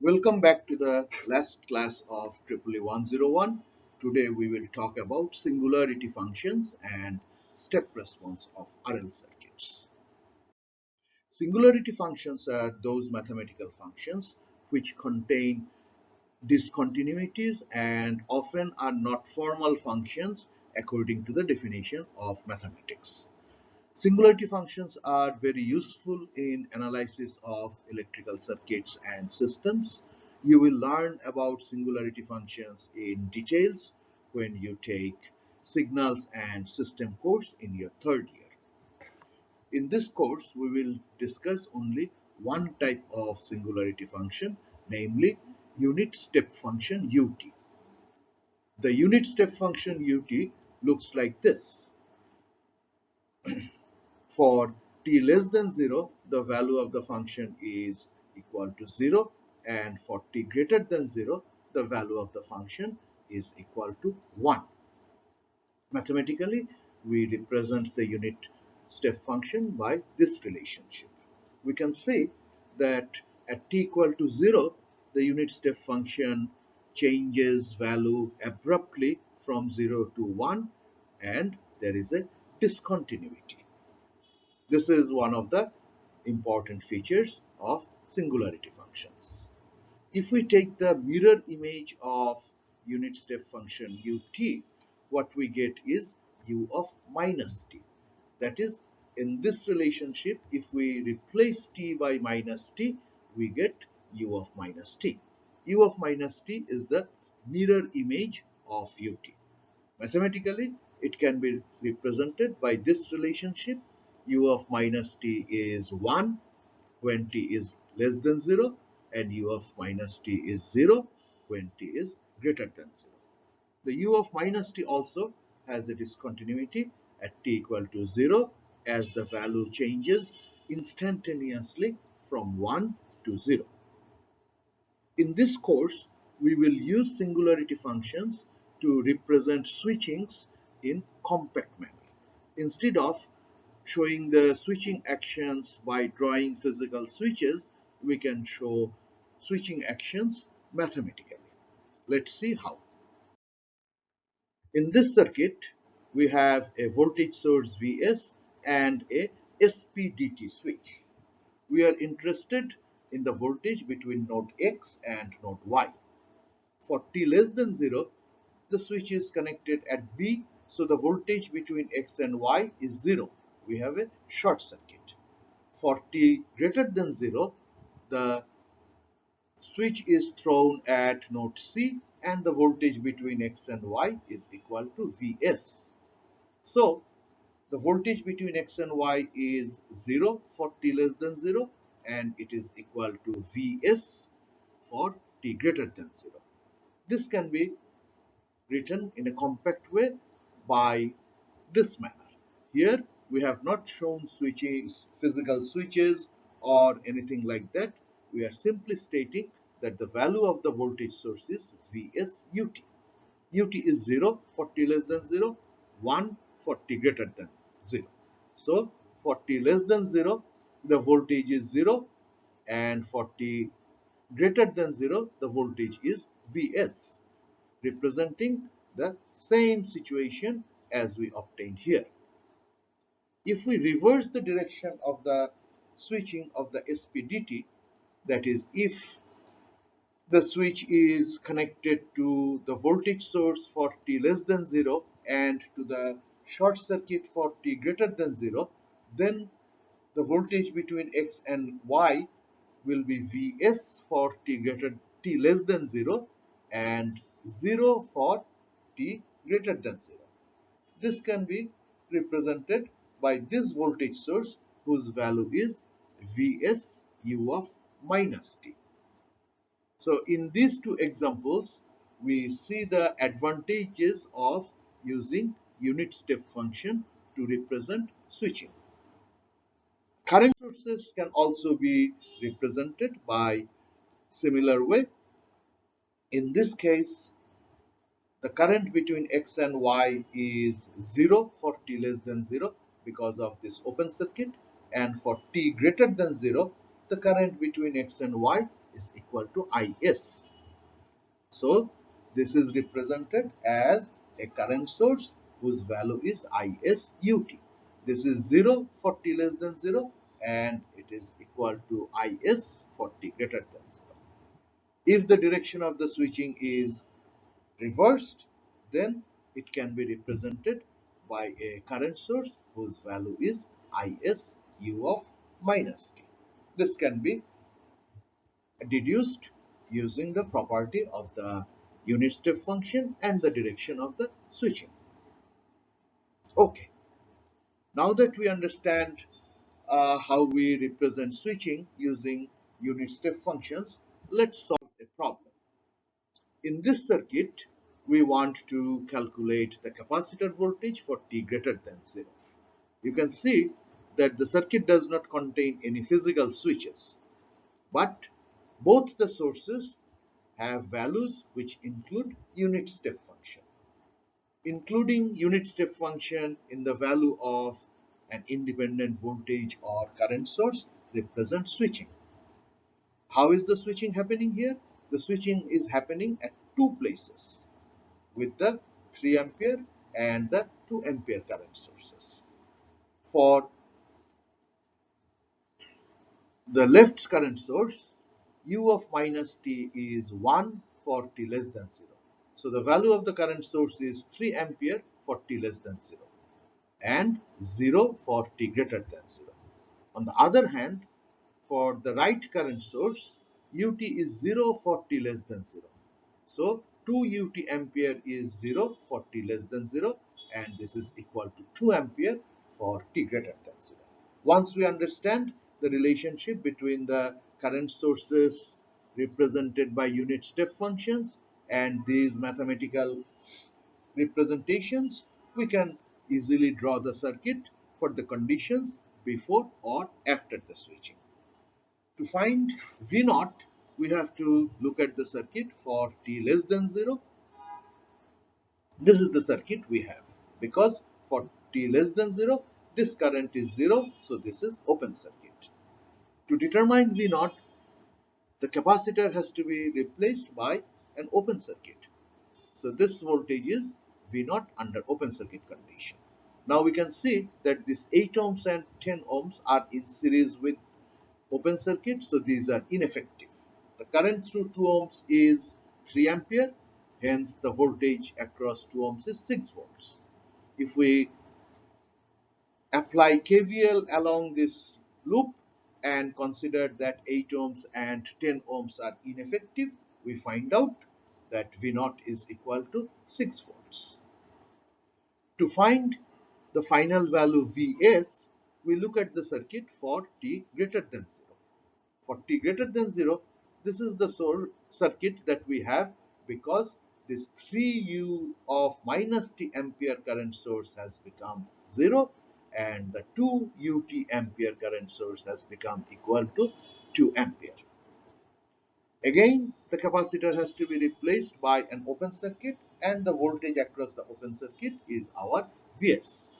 Welcome back to the last class of EEE101. Today we will talk about singularity functions and step response of RL circuits. Singularity functions are those mathematical functions which contain discontinuities and often are not formal functions according to the definition of mathematics. Singularity functions are very useful in analysis of electrical circuits and systems. You will learn about singularity functions in details when you take signals and system course in your third year. In this course, we will discuss only one type of singularity function, namely unit step function ut. The unit step function ut looks like this. For t less than 0, the value of the function is equal to 0, and for t greater than 0, the value of the function is equal to 1. Mathematically, we represent the unit step function by this relationship. We can say that at t equal to 0, the unit step function changes value abruptly from 0 to 1, and there is a discontinuity. This is one of the important features of singularity functions. If we take the mirror image of unit step function ut, what we get is u of minus t. That is, in this relationship, if we replace t by minus t, we get u of minus t. U of minus t is the mirror image of ut. Mathematically, it can be represented by this relationship. U of minus t is 1 when t is less than 0, and u of minus t is 0 when t is greater than 0. The u of minus t also has a discontinuity at t equal to 0, as the value changes instantaneously from 1 to 0. In this course, we will use singularity functions to represent switchings in compact manner. Instead of showing the switching actions by drawing physical switches, we can show switching actions mathematically. Let's see how. In this circuit, we have a voltage source Vs and a SPDT switch. We are interested in the voltage between node X and node Y. For t less than 0, the switch is connected at B, so the voltage between X and Y is 0. We have a short circuit. For t greater than 0, the switch is thrown at node C, and the voltage between X and Y is equal to Vs. So, the voltage between X and Y is 0 for t less than 0, and it is equal to Vs for t greater than 0. This can be written in a compact way by this manner. Here we have not shown switches, physical switches or anything like that. We are simply stating that the value of the voltage source is Vs ut. Ut is 0 for t less than 0, 1 for t greater than 0. So for t less than 0, the voltage is 0, and for t greater than 0, the voltage is Vs, representing the same situation as we obtained here. If we reverse the direction of the switching of the SPDT, that is, if the switch is connected to the voltage source for t less than 0 and to the short circuit for t greater than 0, then the voltage between X and Y will be Vs for t less than 0 and 0 for t greater than 0. This can be represented by this voltage source, whose value is Vs u of minus t. So in these two examples, we see the advantages of using unit step function to represent switching. Current sources can also be represented by similar way. In this case, the current between X and Y is 0 for t less than 0 because of this open circuit, and for t greater than 0, the current between X and Y is equal to Is. So this is represented as a current source whose value is Is ut. This is 0 for t less than 0 and it is equal to Is for t greater than 0. If the direction of the switching is reversed, then it can be represented by a current source whose value is Is u of minus t. This can be deduced using the property of the unit step function and the direction of the switching. Okay, now that we understand how we represent switching using unit step functions, let's solve a problem. In this circuit, we want to calculate the capacitor voltage for t greater than 0. You can see that the circuit does not contain any physical switches, but both the sources have values which include unit step function. Including unit step function in the value of an independent voltage or current source represents switching. How is the switching happening here? The switching is happening at two places with the 3 ampere and the 2 ampere current sources. For the left current source, u of minus t is 1 for t less than 0. So the value of the current source is 3 ampere for t less than 0 and 0 for t greater than 0. On the other hand, for the right current source, ut is 0 for t less than 0. So 2 ut ampere is 0 for t less than 0 and this is equal to 2 ampere for t greater than 0. Once we understand the relationship between the current sources represented by unit step functions and these mathematical representations, we can easily draw the circuit for the conditions before or after the switching. To find V0, we have to look at the circuit for t less than 0. This is the circuit we have because for t less than 0, this current is 0, so this is open circuit. To determine V0, the capacitor has to be replaced by an open circuit. So this voltage is V0 under open circuit condition. Now we can see that this 8 ohms and 10 ohms are in series with open circuit, so these are ineffective. The current through 2 ohms is 3 ampere, hence the voltage across 2 ohms is 6 volts. If we apply KVL along this loop and consider that 8 ohms and 10 ohms are ineffective, we find out that V0 is equal to 6 volts. To find the final value Vs, we look at the circuit for t greater than 0. For t greater than 0, this is the circuit that we have because this 3u of minus t ampere current source has become 0 and the 2 ut ampere current source has become equal to 2 ampere. Again, the capacitor has to be replaced by an open circuit and the voltage across the open circuit is our Vs.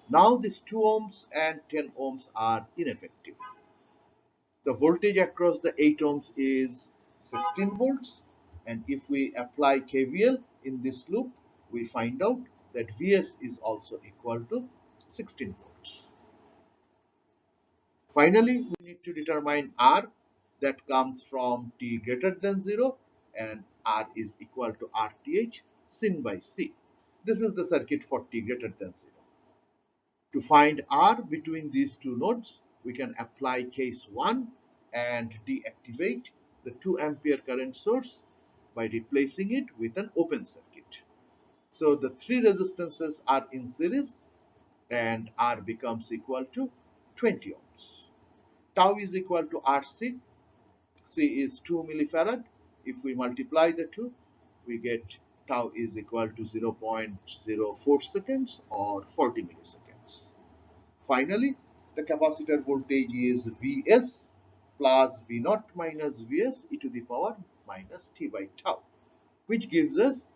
Now these 2 ohms and 10 ohms are ineffective. The voltage across the 8 ohms is 16 volts and if we apply KVL in this loop, we find out that Vs is also equal to 16 volts. Finally, we need to determine R that comes from t greater than 0 and R is equal to RTh sin by C. This is the circuit for t greater than 0. To find R between these two nodes, we can apply case 1 and deactivate the 2 ampere current source by replacing it with an open circuit. So the three resistances are in series and R becomes equal to 20 ohms. Tau is equal to RC. C is 2 millifarad. If we multiply the two, we get tau is equal to 0.04 seconds or 40 milliseconds. Finally, the capacitor voltage is Vs plus V0 minus Vs e to the power minus t by tau, which gives us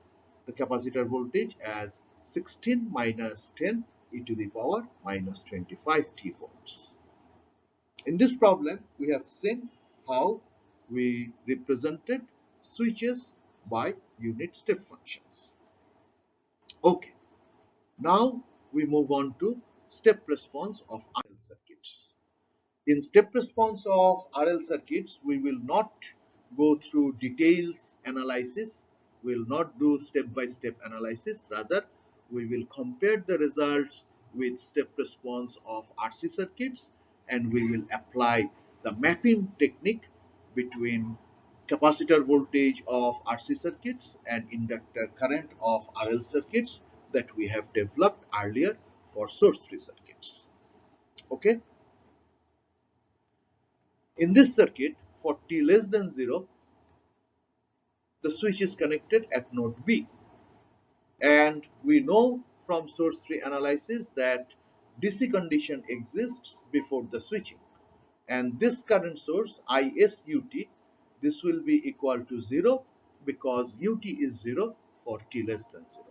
the capacitor voltage as 16 minus 10 e to the power minus 25 t volts. In this problem, we have seen how we represented switches by unit step functions. Okay, now we move on to step response of RL circuits. In step response of RL circuits, we will not go through details analysis, we will not do step-by-step analysis, rather we will compare the results with step response of RC circuits, and we will apply the mapping technique between capacitor voltage of RC circuits and inductor current of RL circuits that we have developed earlier for source-free circuits. Okay. In this circuit, for t less than 0, the switch is connected at node B. And we know from source tree analysis that DC condition exists before the switching. And this current source, ISUT, this will be equal to 0 because UT is 0 for t less than 0.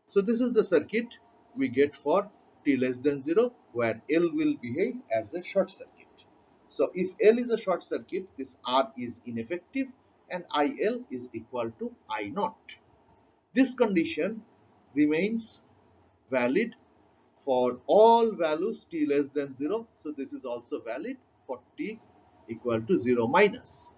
So this is the circuit we get for t less than 0, where L will behave as a short circuit. So if L is a short circuit, this R is ineffective and IL is equal to I naught. This condition remains valid for all values t less than 0. So this is also valid for t equal to 0 minus.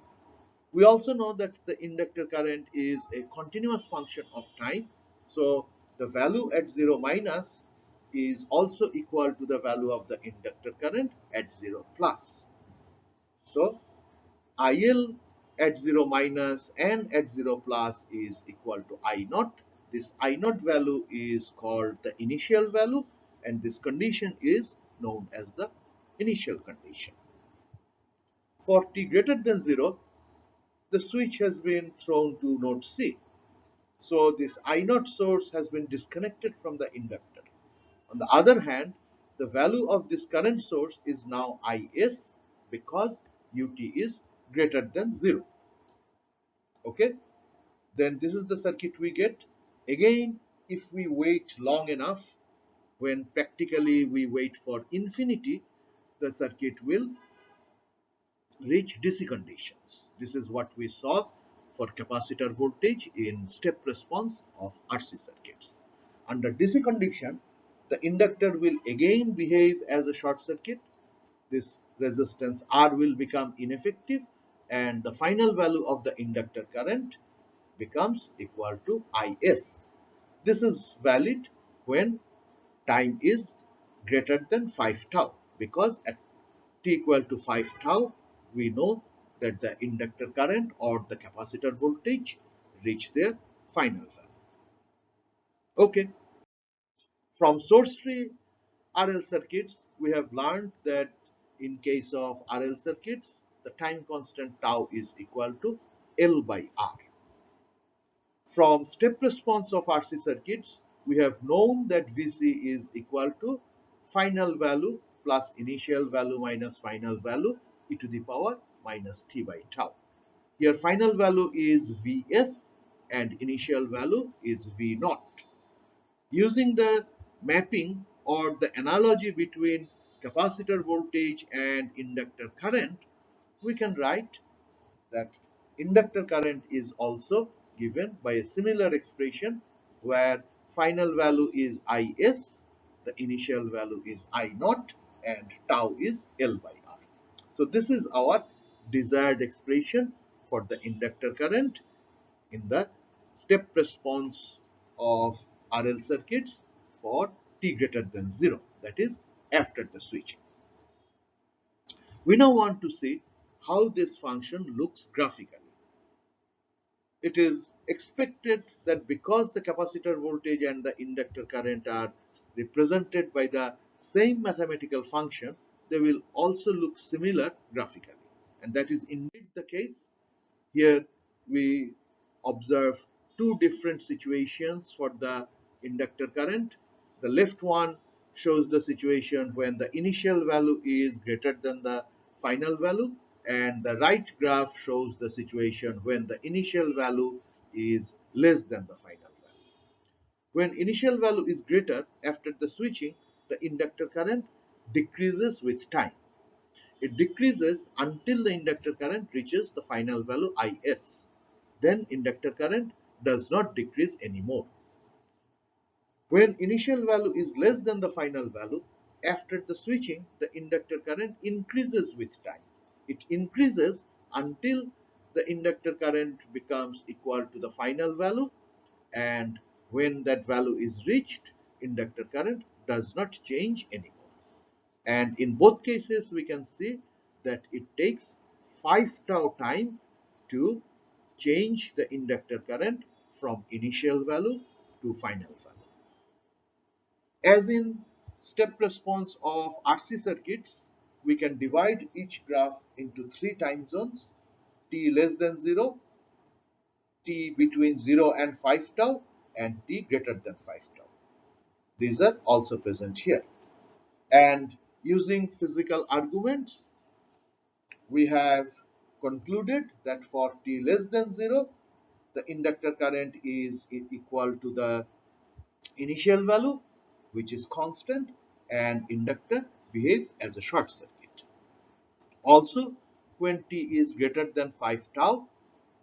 We also know that the inductor current is a continuous function of time. So the value at 0 minus is also equal to the value of the inductor current at 0 plus. So IL at 0 minus and at 0 plus is equal to I naught. This I naught value is called the initial value, and this condition is known as the initial condition. For t greater than 0, the switch has been thrown to node C. So this I naught source has been disconnected from the inductor. On the other hand, the value of this current source is now Is because UT is greater than 0. Okay, then this is the circuit we get. Again, if we wait long enough, when practically we wait for infinity, the circuit will reach DC conditions. This is what we saw for capacitor voltage in step response of RC circuits. Under DC condition, the inductor will again behave as a short circuit. This resistance R will become ineffective, and the final value of the inductor current becomes equal to Is. This is valid when time is greater than 5 tau, because at t equal to 5 tau, we know that the inductor current or the capacitor voltage reach their final value. Okay, from source free RL circuits, we have learned that in case of RL circuits, the time constant tau is equal to L by R. From step response of RC circuits, we have known that Vc is equal to final value plus initial value minus final value e to the power minus t by tau. Here final value is Vs and initial value is V naught. Using the mapping or the analogy between capacitor voltage and inductor current, we can write that inductor current is also given by a similar expression where final value is Is, the initial value is I naught, and tau is L by R. So this is our desired expression for the inductor current in the step response of RL circuits for t greater than 0, that is after the switching. We now want to see how this function looks graphically. It is expected that because the capacitor voltage and the inductor current are represented by the same mathematical function, they will also look similar graphically. And that is indeed the case. Here we observe two different situations for the inductor current. The left one shows the situation when the initial value is greater than the final value, and the right graph shows the situation when the initial value is less than the final value. When initial value is greater after the switching, the inductor current decreases with time. It decreases until the inductor current reaches the final value Is. Then inductor current does not decrease anymore. When initial value is less than the final value, after the switching, the inductor current increases with time. It increases until the inductor current becomes equal to the final value, and when that value is reached, inductor current does not change anymore. And in both cases, we can see that it takes 5 tau time to change the inductor current from initial value to final value. As in step response of RC circuits, we can divide each graph into 3 time zones: t less than 0, t between 0 and 5 tau, and t greater than 5 tau. These are also present here. And using physical arguments, we have concluded that for t less than 0, the inductor current is equal to the initial value, which is constant, and inductor behaves as a short circuit. Also, when t is greater than 5 tau,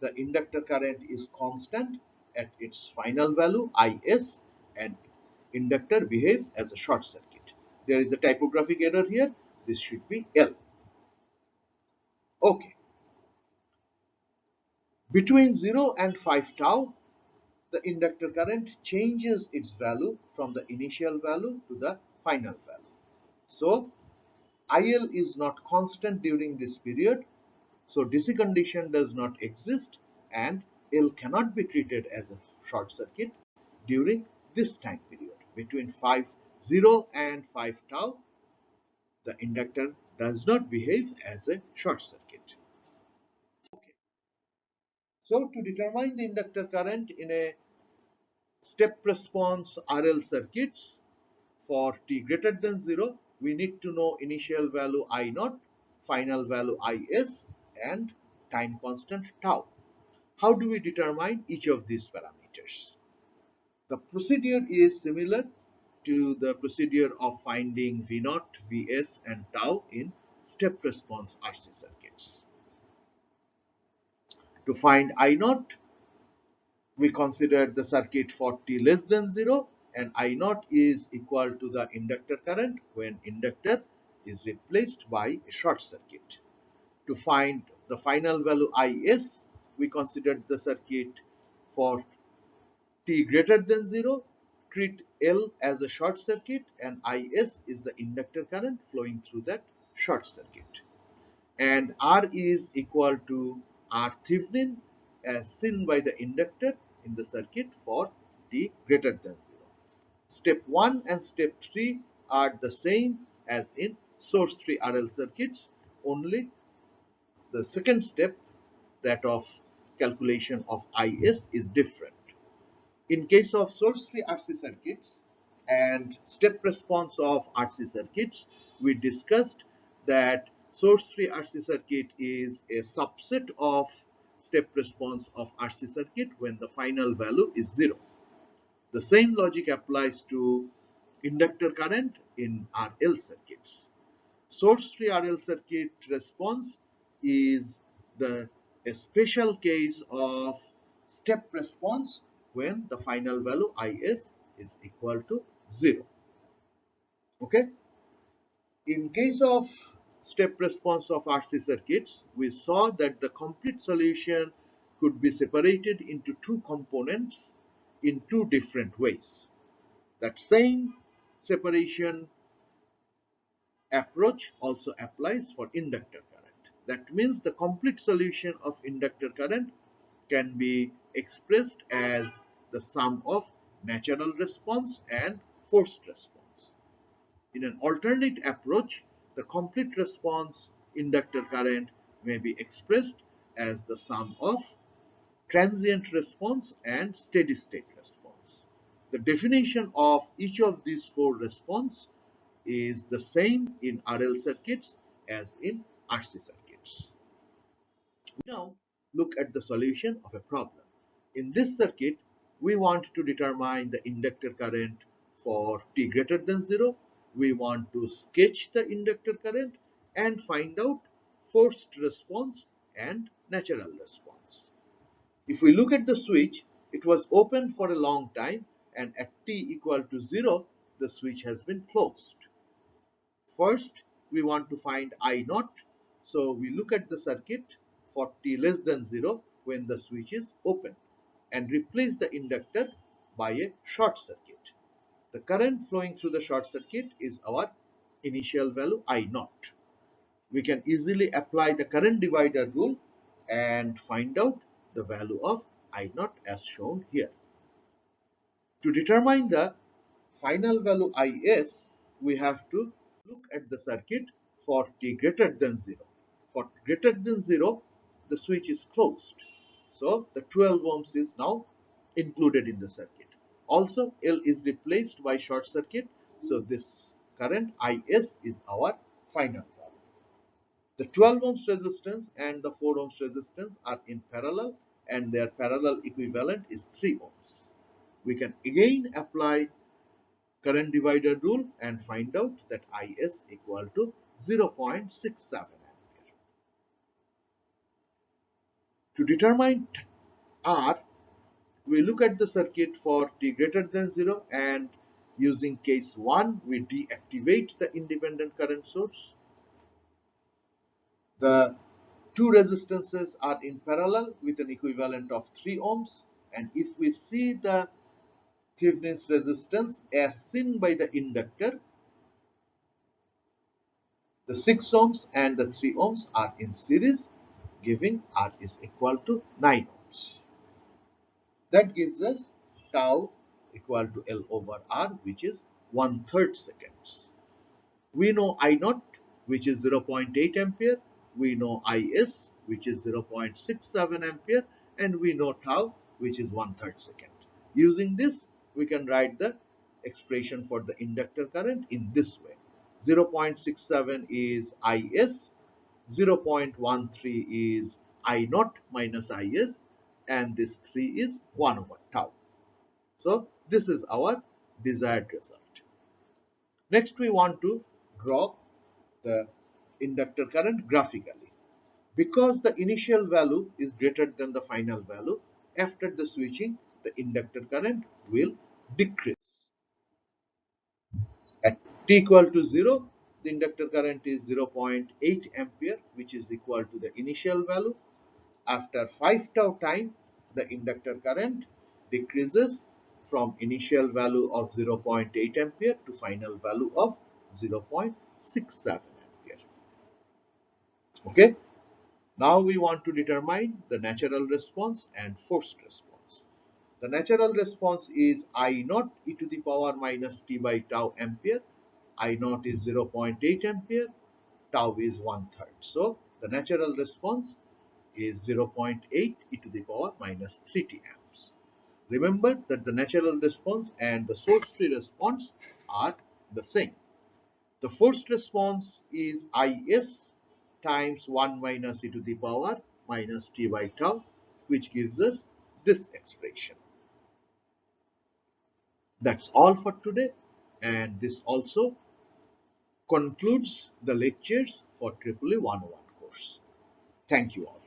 the inductor current is constant at its final value Is, and inductor behaves as a short circuit. There is a typographic error here. This should be L. Okay. Between 0 and 5 tau, the inductor current changes its value from the initial value to the final value. So, IL is not constant during this period, so DC condition does not exist, and L cannot be treated as a short circuit during this time period. Between 0 and 5 tau, the inductor does not behave as a short circuit. Okay. So to determine the inductor current in a step response RL circuits, for t greater than 0, we need to know initial value I0, final value Is, and time constant tau. How do we determine each of these parameters? The procedure is similar to the procedure of finding V0, Vs, and tau in step response RC circuits. To find I0, we consider the circuit for t less than 0, and I0 is equal to the inductor current when inductor is replaced by a short circuit. To find the final value Is, we consider the circuit for t greater than 0, treat L as a short circuit, and Is is the inductor current flowing through that short circuit. And R is equal to R Thevenin as seen by the inductor in the circuit for t greater than 0. Step 1 and step 3 are the same as in source free RL circuits, only the second step, that of calculation of Is, is different. In case of source free RC circuits and step response of RC circuits, we discussed that source free RC circuit is a subset of step response of RC circuit when the final value is 0. The same logic applies to inductor current in RL circuits. Source free RL circuit response is a special case of step response when the final value is equal to 0. Okay. In case of step response of RC circuits, we saw that the complete solution could be separated into two components in two different ways. That same separation approach also applies for inductor current. That means the complete solution of inductor current can be expressed as the sum of natural response and forced response. In an alternate approach, the complete response inductor current may be expressed as the sum of transient response and steady state response. The definition of each of these four responses is the same in RL circuits as in RC circuits. We now look at the solution of a problem. In this circuit, we want to determine the inductor current for t greater than 0. We want to sketch the inductor current and find out forced response and natural response. If we look at the switch, it was open for a long time, and at t equal to 0, the switch has been closed. First, we want to find I naught. So we look at the circuit for t less than 0 when the switch is open and replace the inductor by a short circuit. The current flowing through the short circuit is our initial value I naught. We can easily apply the current divider rule and find out the value of I naught as shown here. To determine the final value Is, we have to look at the circuit for t greater than 0. For greater than 0, the switch is closed. So the 12 ohms is now included in the circuit. Also, L is replaced by short circuit. So this current Is is our final value. The 12 ohms resistance and the 4 ohms resistance are in parallel, and their parallel equivalent is 3 ohms. We can again apply current divider rule and find out that Is equal to 0.67 ampere. To determine R, we look at the circuit for t greater than 0, and using case 1, we deactivate the independent current source. The two resistances are in parallel with an equivalent of 3 ohms, and if we see the Thevenin's resistance as seen by the inductor, the 6 ohms and the 3 ohms are in series, giving R is equal to 9 ohms. That gives us tau equal to L over R, which is 1/3 seconds. We know I naught, which is 0.8 ampere. We know Is, which is 0.67 ampere. And we know tau, which is 1/3 second. Using this, we can write the expression for the inductor current in this way. 0.67 is Is, 0.13 is I naught minus Is, and this 3 is 1 over tau. So this is our desired result. Next, we want to draw the inductor current graphically. Because the initial value is greater than the final value, after the switching, the inductor current will decrease. At t equal to 0, the inductor current is 0.8 ampere, which is equal to the initial value. After 5 tau time, the inductor current decreases from initial value of 0.8 ampere to final value of 0.67 ampere. Okay. Now we want to determine the natural response and forced response. The natural response is I naught e to the power minus t by tau ampere. I naught is 0.8 ampere. Tau is 1/3. So the natural response is 0.8 e to the power minus 3t amps. Remember that the natural response and the source-free response are the same. The forced response is Is times 1 minus e to the power minus t by tau, which gives us this expression. That's all for today, and this also concludes the lectures for EEE 101 course. Thank you all.